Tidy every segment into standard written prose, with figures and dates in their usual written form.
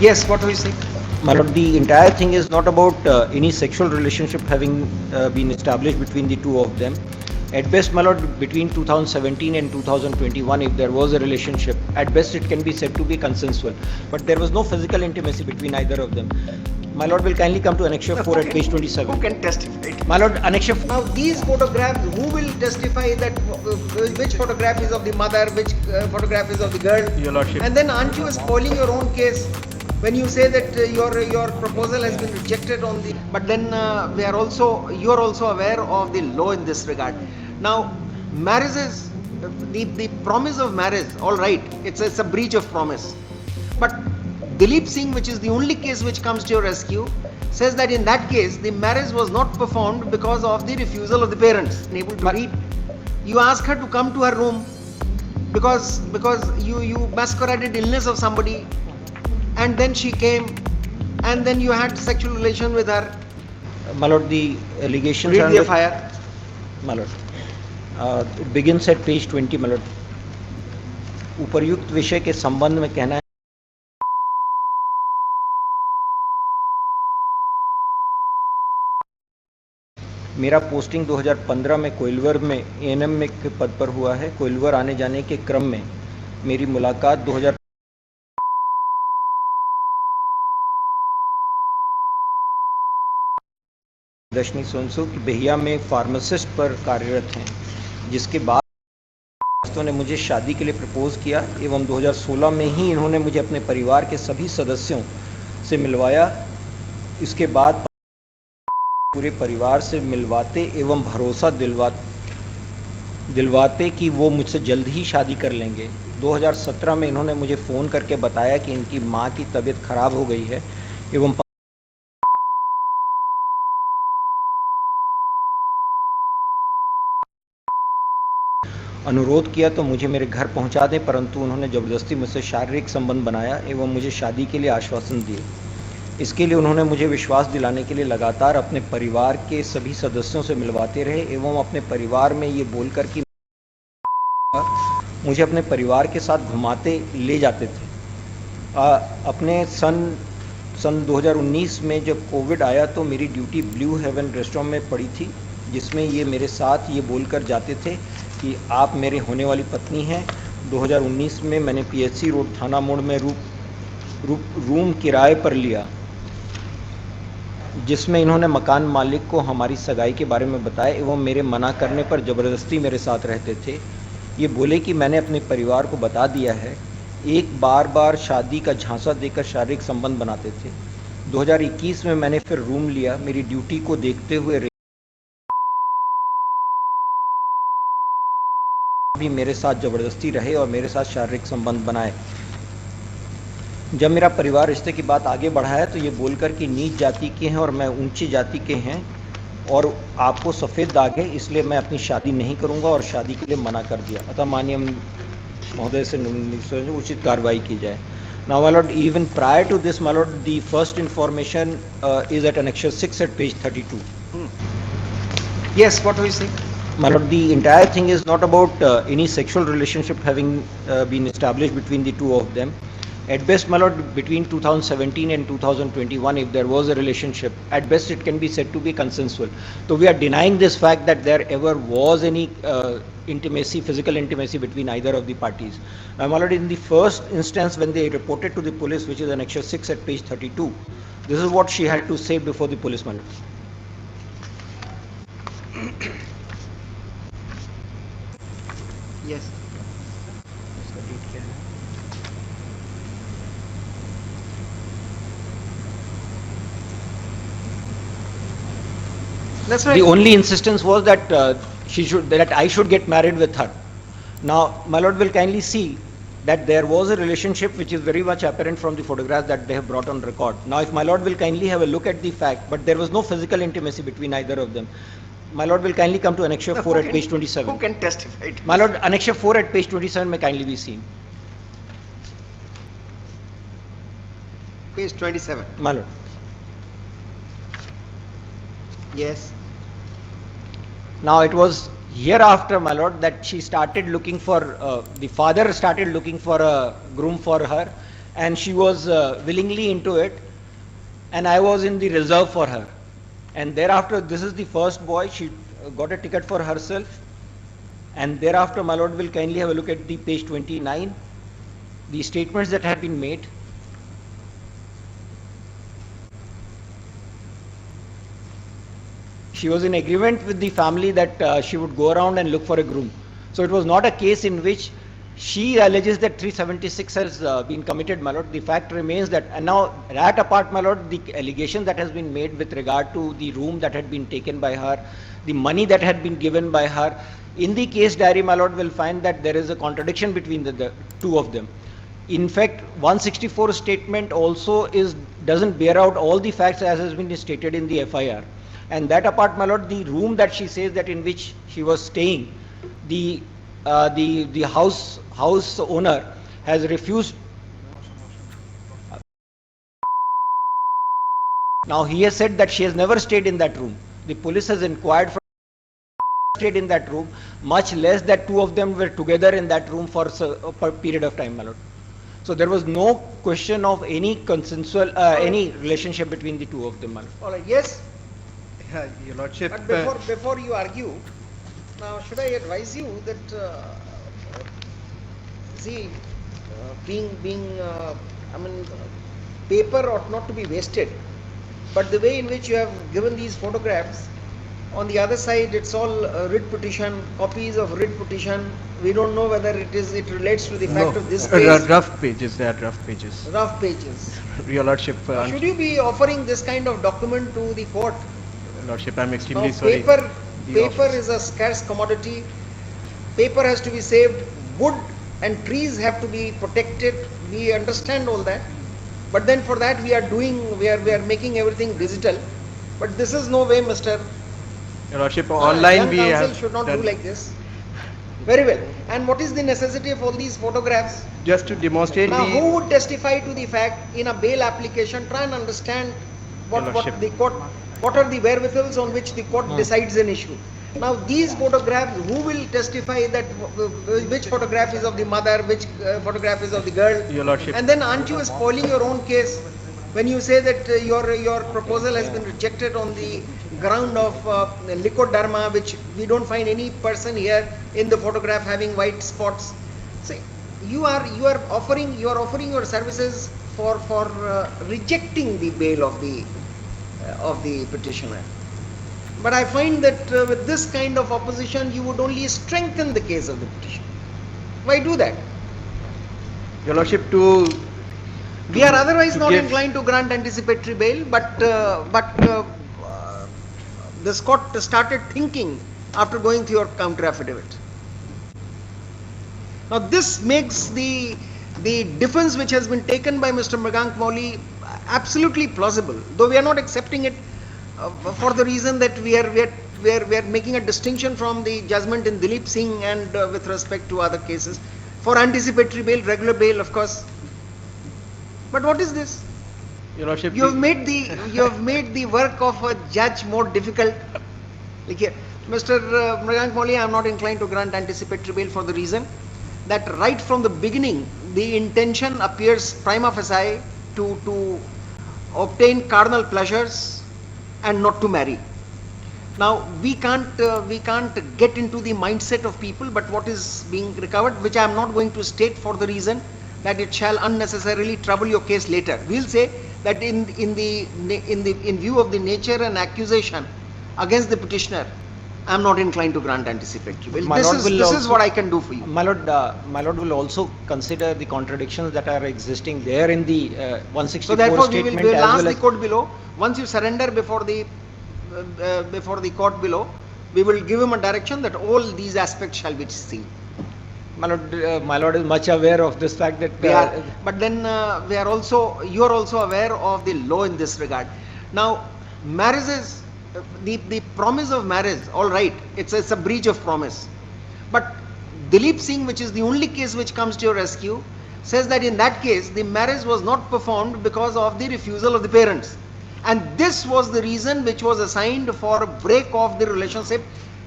Yes, what were you saying? My lord, the entire thing is not about any sexual relationship having been established between the two of them. At best, my lord, between 2017 and 2021, if there was a relationship, at best it can be said to be consensual. But there was no physical intimacy between either of them. My lord will kindly come to Annexure 4 at page 27. Who can testify? My lord, Annexure 4. Now these photographs, who will testify that which photograph is of the mother, which photograph is of the girl? Your Lordship. And then aren't you spoiling your own case when you say that your proposal has been rejected on the? But then you are also aware of the law in this regard. Now, marriages, the promise of marriage, all right, it's a breach of promise. But Dilip Singh, which is the only case which comes to your rescue, says that in that case the marriage was not performed because of the refusal of the parents unable to read. You ask her to come to her room because you masqueraded illness of somebody, and then she came, and then you had sexual relation with her. My lord, the allegations Read are the FIR. My lord, it begins at page 20, my lord. उपर्युक्त विषय के संबंध में कहना है मेरा posting 2015 में कोइलवर में एएनएम में के पद पर हुआ है। कोइलवर आने जाने के क्रम में मेरी मुलाकात 2000 दशनी सोनसू की बेहिया में फार्मासिस्ट पर कार्यरत हैं, जिसके बाद दोस्तों ने मुझे शादी के लिए प्रपोज किया एवं 2016 में ही इन्होंने मुझे अपने परिवार के सभी सदस्यों से मिलवाया। इसके बाद पूरे परिवार से मिलवाते एवं भरोसा दिलवाते कि वो मुझसे जल्द ही शादी कर लेंगे। 2017 में इन्होंने मुझे फ़ोन करके बताया कि इनकी मां की तबीयत खराब हो गई है एवं अनुरोध किया तो मुझे मेरे घर पहुंचा दें, परंतु उन्होंने ज़बरदस्ती मुझसे शारीरिक संबंध बनाया एवं मुझे शादी के लिए आश्वासन दिए। इसके लिए उन्होंने मुझे विश्वास दिलाने के लिए लगातार अपने परिवार के सभी सदस्यों से मिलवाते रहे एवं अपने परिवार में ये बोलकर कि मुझे अपने परिवार के साथ घुमाते ले जाते थे। अपने सन 2019 में जब कोविड आया तो मेरी ड्यूटी ब्लू हेवन रेस्टोरेंट में पड़ी थी, जिसमें ये मेरे साथ ये बोलकर जाते थे कि आप मेरे होने वाली पत्नी हैं। 2019 में मैंने पीएचसी रोड थाना मोड़ में रूम किराए पर लिया, जिसमें इन्होंने मकान मालिक को हमारी सगाई के बारे में बताया एवं मेरे मना करने पर ज़बरदस्ती मेरे साथ रहते थे। ये बोले कि मैंने अपने परिवार को बता दिया है। एक बार शादी का झांसा देकर शारीरिक संबंध बनाते थे। 2021 में मैंने फिर रूम लिया। मेरी ड्यूटी को देखते हुए भी मेरे साथ ज़बरदस्ती रहे और मेरे साथ शारीरिक संबंध बनाए। जब मेरा परिवार रिश्ते की बात आगे बढ़ाया तो ये बोलकर कि नीच जाति के हैं और मैं ऊंची जाति के हैं और आपको सफ़ेद दाग है, इसलिए मैं अपनी शादी नहीं करूंगा और शादी के लिए मना कर दिया। अतः माननीय महोदय से उचित कार्रवाई की जाए। Now, my lord, even prior to this, my lord, the first information is at Annexure 6 at page 32. Yes, what were you saying? My lord, the entire thing is not about any sexual relationship having been established between the two of them. At best, my lord, between 2017 and 2021, if there was a relationship, at best it can be said to be consensual. So we are denying this fact that there ever was any intimacy, physical intimacy between either of the parties. My lord, in the first instance when they reported to the police, which is Annexure 6 at page 32, this is what she had to say before the police, my lord. Yes. That's right. The only insistence was that I should get married with her. Now, my lord will kindly see that there was a relationship which is very much apparent from the photographs that they have brought on record. Now, if my lord will kindly have a look at the fact, but there was no physical intimacy between either of them. My lord will kindly come to Annexure 4 at page 27. Who can testify? My lord, Annexure 4 at page 27 may kindly be seen. Page 27. My lord. Yes. Now it was hereafter, my lord, that she started looking for, the father started looking for a groom for her and she was willingly into it, and I was in the reserve for her. And thereafter, this is the first boy, she got a ticket for herself, and thereafter, my lord will kindly have a look at the page 29, the statements that have been made. She was in agreement with the family that she would go around and look for a groom. So it was not a case in which she alleges that 376 has been committed, my lord. The fact remains that, and now that apart, my lord, the allegation that has been made with regard to the room that had been taken by her, the money that had been given by her, in the case diary, my lord, will find that there is a contradiction between the two of them. In fact, 164 statement also doesn't bear out all the facts as has been stated in the FIR. And that apart, my lord, the room that she says that in which she was staying, the house owner has refused. Now he has said that she has never stayed in that room. The police has inquired for stayed in that room, much less that two of them were together in that room for a period of time, my lord. So there was no question of any consensual, any relationship between the two of them, my lord. All right, yes. Your Lordship. But before you argue, now should I advise you that I mean, paper ought not to be wasted, but the way in which you have given these photographs, on the other side it's all writ petition, copies of writ petition. We don't know whether it relates to the fact of this case. Rough pages, they are rough pages. Rough pages. Your Lordship. Should you be offering this kind of document to the court? Lordship, I am extremely Now, sorry. paper is a scarce commodity. Paper has to be saved. Wood and trees have to be protected. We understand all that, but then for that we are making everything digital. But this is no way, Mr. Your Lordship, online young we counsel have should not done do like this. Very well. And what is the necessity of all these photographs? just to demonstrate Now, the. who would testify to the fact in a bail application? Try and understand what Your Lordship. the court, what are the wherewithals on which the court decides an issue. Now, these photographs, who will testify that which photograph is of the mother, which photograph is of the girl? Your Lordship. And then aren't you spoiling your own case when you say that your proposal has been rejected on the ground of licoderma, which we don't find any person here in the photograph having white spots? See, you are offering your services for rejecting the bail of the petitioner. But I find that with this kind of opposition, you would only strengthen the case of the petitioner. Why do that? Your Lordship, to. We are otherwise not give- inclined to grant anticipatory bail, but this court started thinking after going through your counter affidavit. Now this makes the defense which has been taken by Mr. Mrigank Mauli absolutely plausible, though we are not accepting it for the reason that we are making a distinction from the judgment in Dilip Singh and with respect to other cases. For anticipatory bail, regular bail, of course. But what is this? Your Lordship. You have made the work of a judge more difficult. Like here, Mr. Mrigank Mauli, I am not inclined to grant anticipatory bail for the reason that right from the beginning, the intention appears prima facie to obtain carnal pleasures and not to marry. Now we can't get into the mindset of people, but what is being recovered, which I am not going to state for the reason that it shall unnecessarily trouble your case later. We'll say that in view of the nature and accusation against the petitioner, I am not inclined to grant anticipatory bail. This is what I can do for you. My lord will also consider the contradictions that are existing there in the 164 So therefore, statement. we will as ask well the as court below. Once you surrender before the court below, we will give him a direction that all these aspects shall be seen. my lord is much aware of this fact that We are, but then you are also aware of the law in this regard. Now, marriages, the promise of marriage, all right, it's a breach of promise. But Dilip Singh, which is the only case which comes to your rescue, says that in that case, the marriage was not performed because of the refusal of the parents. And this was the reason which was assigned for a break of the relationship,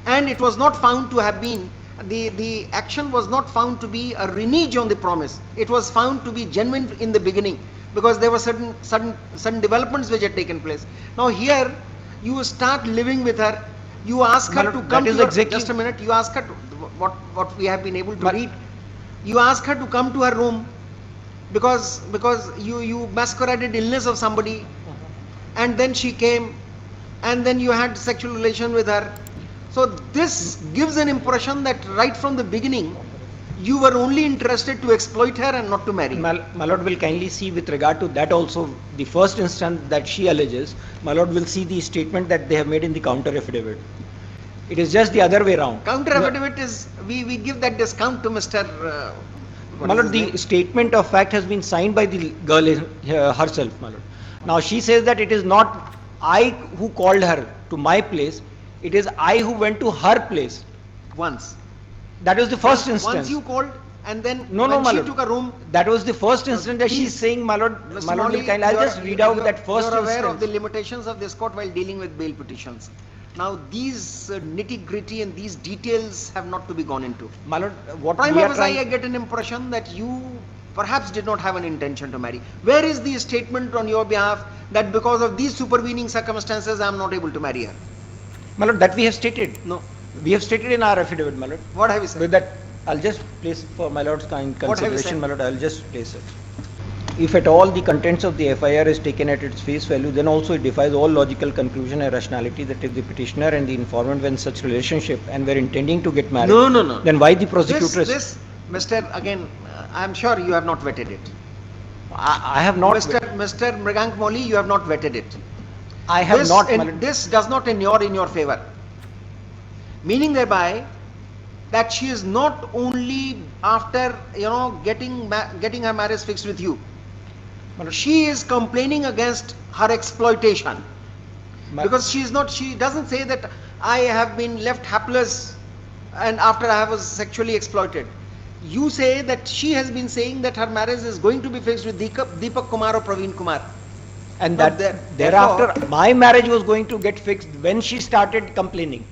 and it was not found to have been the action was not found to be a renege on the promise. It was found to be genuine in the beginning, because there were certain developments which had taken place. Now here, you start living with her. You ask her to come to your, just a minute. You ask her to, what we have been able to read. You ask her to come to her room because you masqueraded illness of somebody, and then she came, and then you had sexual relation with her. So this gives an impression that right from the beginning, you were only interested to exploit her and not to marry. My lord will kindly see with regard to that also, the first instance that she alleges, my lord will see the statement that they have made in the counter affidavit. It is just the other way around. Counter affidavit is, we give that discount to Mr. My lord, the statement of fact has been signed by the girl herself, my lord. Now she says that it is not I who called her to my place, it is I who went to her place. Once. That was the first instance. Once you called, and then No, when my she lord. took a room. That was the first instance that she is Please, saying, my lord, Mr. my lord will Moli, kindly, I'll just read out that first You are aware of instance. the limitations of this court while dealing with bail petitions. Now these nitty-gritty and these details have not to be gone into. My lord, what we Prima are facie, I trying, get an impression that you perhaps did not have an intention to marry. Where is the statement on your behalf that because of these supervening circumstances I am not able to marry her? my lord, that we have stated. No. We have stated in our affidavit, my lord. What have you said? With that, I'll just place for my lord's kind What have you consideration, said? my lord, I'll just place it. If at all the contents of the FIR is taken at its face value, then also it defies all logical conclusion and rationality that if the petitioner and the informant were in such relationship and were intending to get married, No. then why the prosecutor? This, Mr. Again, I am sure you have not vetted it. I have not. Mr. Mrigank Moli, you have not vetted it. I have not. My lord. This does not inure in your favor. Meaning thereby that she is not only after getting her marriage fixed with you, she is complaining against her exploitation, because she doesn't say that I have been left hapless and after I was sexually exploited. You say that she has been saying that her marriage is going to be fixed with Deepak Kumar or Praveen Kumar. And No, that therefore- thereafter my marriage was going to get fixed when she started complaining.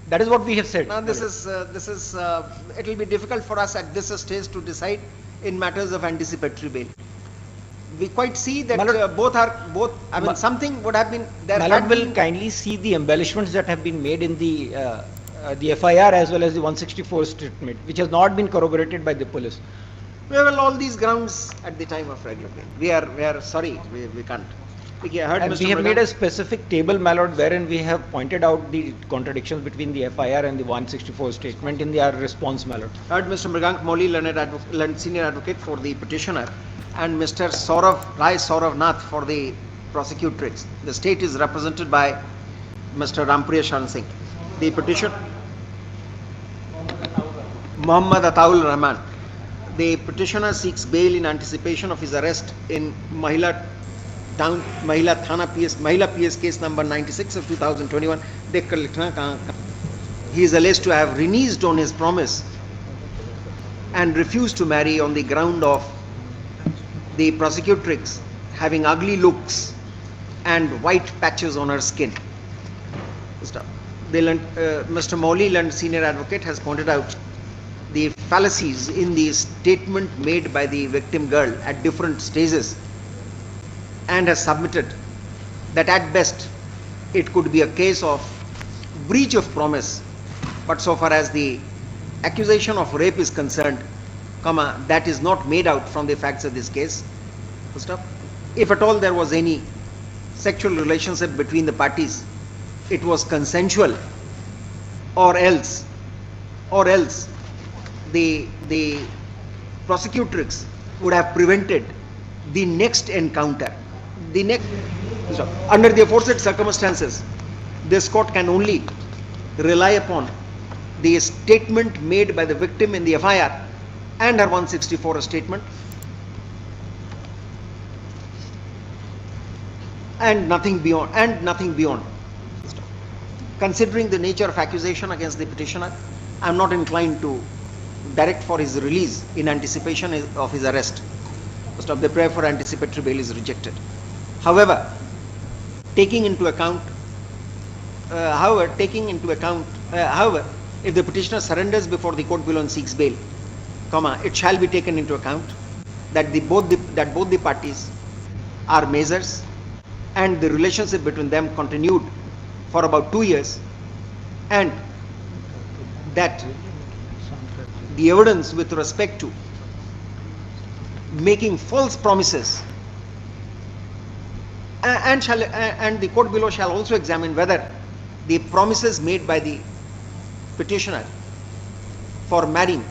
That is what we have said. Now this is it will be difficult for us at this stage to decide in matters of anticipatory bail. We quite see that My lord- both. I mean, something would have been there. My lord had will been- kindly see the embellishments that have been made in the FIR as well as the 164 statement, which has not been corroborated by the police. We have all these grounds at the time of regular bail. We are sorry, we can't. Okay, I heard And Mr. we have made a Mrigank. specific table, my lord, wherein we have pointed out the contradictions between the FIR and the 164 statement in our response, my lord. Heard Mr. Mrigank Moli, learned senior advocate for the petitioner, and Mr. Rai Saurav Nath for the prosecutrix. The state is represented by Mr. Rampriya Sharan Singh. The petition, Muhammad Ataul Rahman. The petitioner seeks bail in anticipation of his arrest in Mahila PS case number 96 of 2021. He is alleged to have reneged on his promise and refused to marry on the ground of the prosecutrix having ugly looks and white patches on her skin. Mr. Moli, learned senior advocate, has pointed out the fallacies in the statement made by the victim girl at different stages, and has submitted that at best it could be a case of breach of promise, but so far as the accusation of rape is concerned, that is not made out from the facts of this case. If at all there was any sexual relationship between the parties, it was consensual, or else the prosecutrix would have prevented the next encounter. Under the aforesaid circumstances, this court can only rely upon the statement made by the victim in the FIR and her 164 statement, and nothing beyond. Considering the nature of accusation against the petitioner, I am not inclined to direct for his release in anticipation of his arrest. The prayer for anticipatory bail is rejected. However, taking into account if the petitioner surrenders before the court below and seeks bail, comma, it shall be taken into account that both the parties are measures and the relationship between them continued for about 2 years, and that the evidence with respect to making false promises and the court below shall also examine whether the promises made by the petitioner for marrying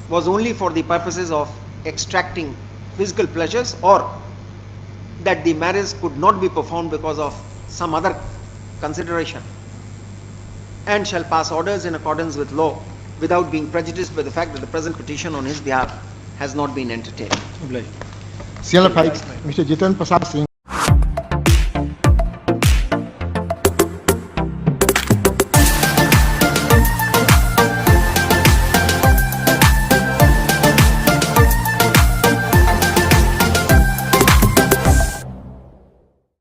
was only for the purposes of extracting physical pleasures, or that the marriage could not be performed because of some other consideration, and shall pass orders in accordance with law without being prejudiced by the fact that the present petition on his behalf has not been entertained. Obliged. Senior Mr. Jitan Prasad Singh,